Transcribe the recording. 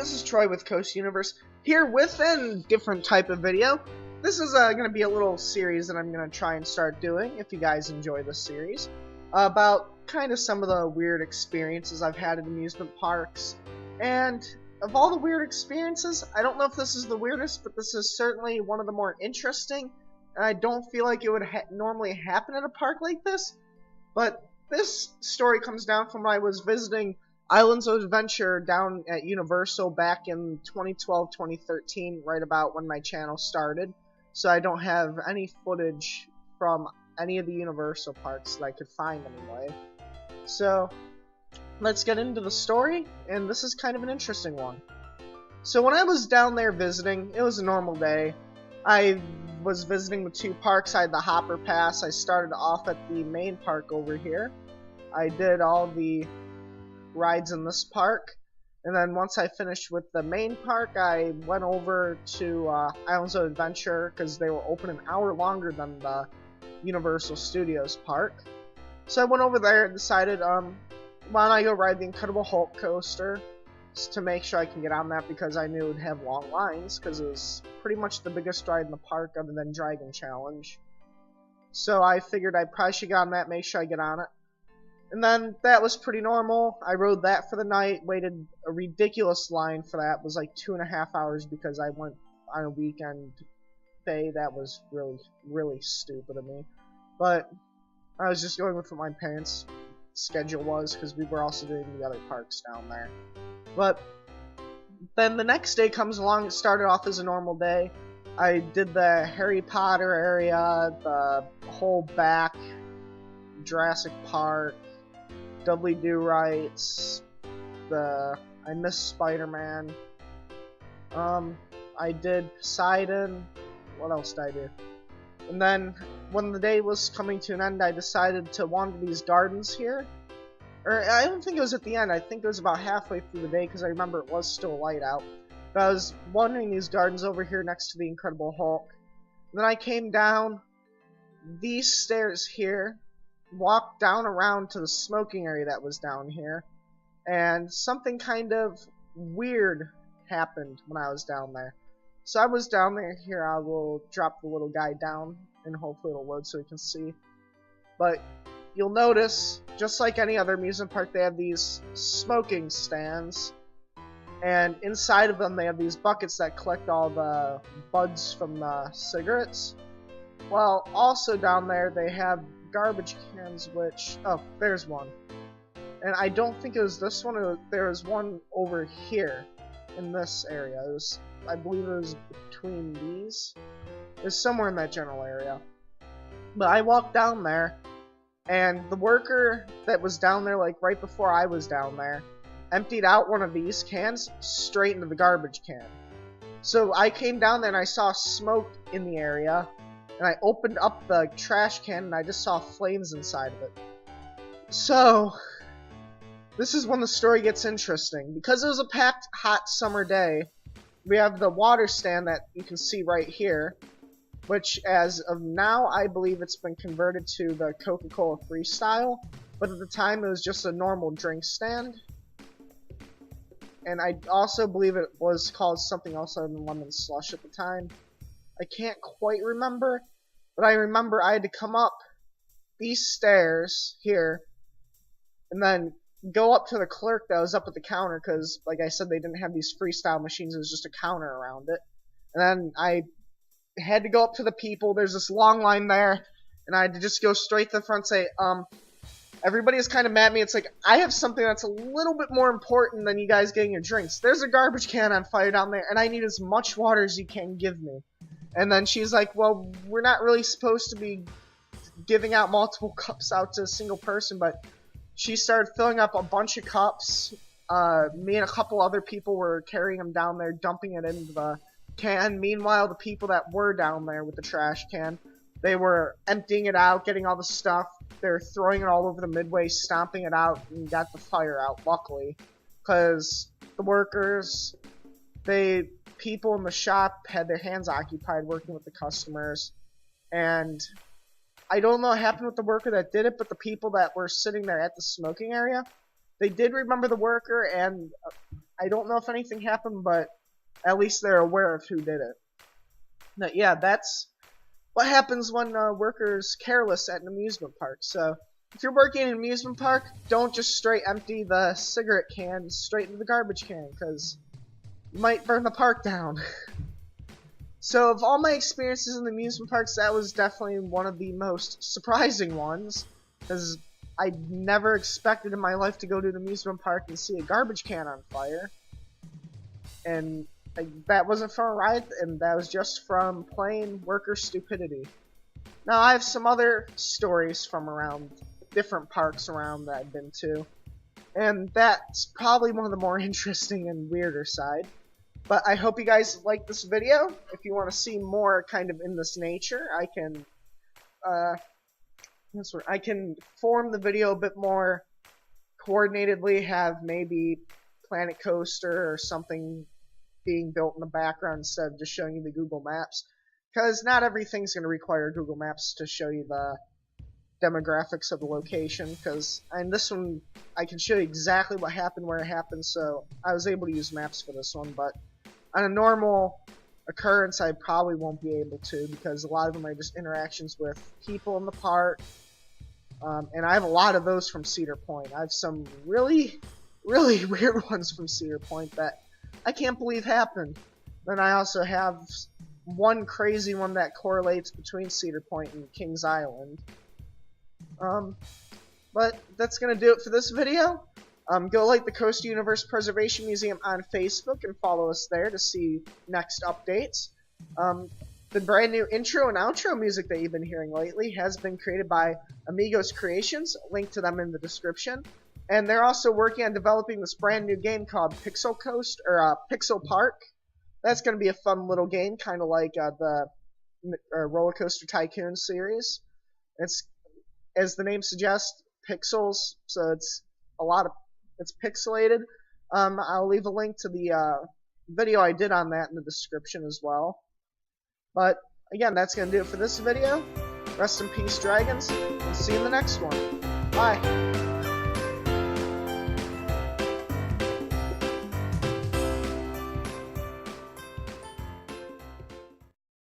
this is Troy with Coast Universe, here with a different type of video. This is going to be a little series that I'm going to try and start doing, if you guys enjoy this series, about kind of some of the weird experiences I've had at amusement parks. And of all the weird experiences, I don't know if this is the weirdest, but this is certainly one of the more interesting, and I don't feel like it would normally happen at a park like this. But this story comes down from when I was visiting Islands of Adventure down at Universal back in 2012-2013, right about when my channel started. So I don't have any footage from any of the Universal parks that I could find anyway. So let's get into the story, and this is kind of an interesting one. So when I was down there visiting, it was a normal day. I was visiting the two parks. I had the Hopper Pass. I started off at the main park over here. I did all the rides in this park, and then once I finished with the main park, I went over to Islands of Adventure because they were open an hour longer than the Universal Studios park. So I went over there and decided, why don't I go ride the Incredible Hulk coaster to make sure I can get on that, because I knew it would have long lines because it was pretty much the biggest ride in the park other than Dragon Challenge. So I figured I probably should get on that, make sure I get on it. And then that was pretty normal. I rode that for the night, waited a ridiculous line for that. It was like 2.5 hours because I went on a weekend day. That was really, really stupid of me. But I was just going with what my parents' schedule was because we were also doing the other parks down there. But then the next day comes along. It started off as a normal day. I did the Harry Potter area, the whole back, Jurassic Park, Dudley Do Rights, I missed Spider-Man, I did Poseidon, what else did I do? And then, when the day was coming to an end, I decided to wander these gardens here. Or, I don't think it was at the end, I think it was about halfway through the day, because I remember it was still light out. But I was wandering these gardens over here next to the Incredible Hulk. And then I came down these stairs here, walked down around to the smoking area that was down here, and something kind of weird happened when I was down there. So I was down there. Here, I will drop the little guy down, and hopefully it'll load so you can see. But you'll notice, just like any other amusement park, they have these smoking stands, and inside of them they have these buckets that collect all the buds from the cigarettes. Well, also down there they have garbage cans, which, oh, there's one. And I don't think it was this one. There was one over here in this area. It was, I believe it was between these. It was somewhere in that general area. But I walked down there, and the worker that was down there, like right before I was down there, emptied out one of these cans straight into the garbage can. So I came down there and I saw smoke in the area, and I opened up the trash can and I just saw flames inside of it. So, this is when the story gets interesting. Because it was a packed, hot summer day, we have the water stand that you can see right here, which as of now, I believe it's been converted to the Coca-Cola Freestyle, but at the time it was just a normal drink stand. And I also believe it was called something else other than lemon slush at the time. I can't quite remember, but I remember I had to come up these stairs here, and then go up to the clerk that was up at the counter, because, like I said, they didn't have these freestyle machines, it was just a counter around it. And then I had to go up to the people, there's this long line there, and I had to just go straight to the front and say, everybody is kind of mad at me. It's like, I have something that's a little bit more important than you guys getting your drinks. There's a garbage can on fire down there, and I need as much water as you can give me. And then she's like, well, we're not really supposed to be giving out multiple cups out to a single person, but she started filling up a bunch of cups. Me and a couple other people were carrying them down there, dumping it into the can. Meanwhile, the people that were down there with the trash can, they were emptying it out, getting all the stuff. They were throwing it all over the midway, stomping it out, and got the fire out, luckily. Because the workers, people in the shop had their hands occupied working with the customers, and I don't know what happened with the worker that did it, but the people that were sitting there at the smoking area, they did remember the worker, and I don't know if anything happened, but at least they're aware of who did it. But yeah, that's what happens when workers careless at an amusement park. So if you're working in an amusement park, don't just straight empty the cigarette can straight into the garbage can, because you might burn the park down. So of all my experiences in the amusement parks, that was definitely one of the most surprising ones, because I never expected in my life to go to an amusement park and see a garbage can on fire. And that wasn't from a riot, and that was just from plain worker stupidity. Now, I have some other stories from around different parks around that I've been to, and that's probably one of the more interesting and weirder side. But I hope you guys like this video. If you want to see more kind of in this nature, I can form the video a bit more coordinatedly, have maybe Planet Coaster or something being built in the background instead of just showing you the Google Maps, because not everything's going to require Google Maps to show you the demographics of the location, because in this one I can show you exactly what happened where it happened, so I was able to use maps for this one. But on a normal occurrence I probably won't be able to, because a lot of them are just interactions with people in the park, and I have a lot of those from Cedar Point. I have some really weird ones from Cedar Point that I can't believe happened. Then I also have one crazy one that correlates between Cedar Point and Kings Island. But that's gonna do it for this video. Go like the Coast Universe Preservation Museum on Facebook and follow us there to see next updates. The brand new intro and outro music that you've been hearing lately has been created by Amigos Creations, link to them in the description. And they're also working on developing this brand new game called Pixel Coast, or Pixel Park. That's going to be a fun little game, kind of like the Roller Coaster Tycoon series. It's, as the name suggests, pixels, so it's pixelated. I'll leave a link to the video I did on that in the description as well. But again, that's going to do it for this video. Rest in peace, dragons, and see you in the next one. Bye.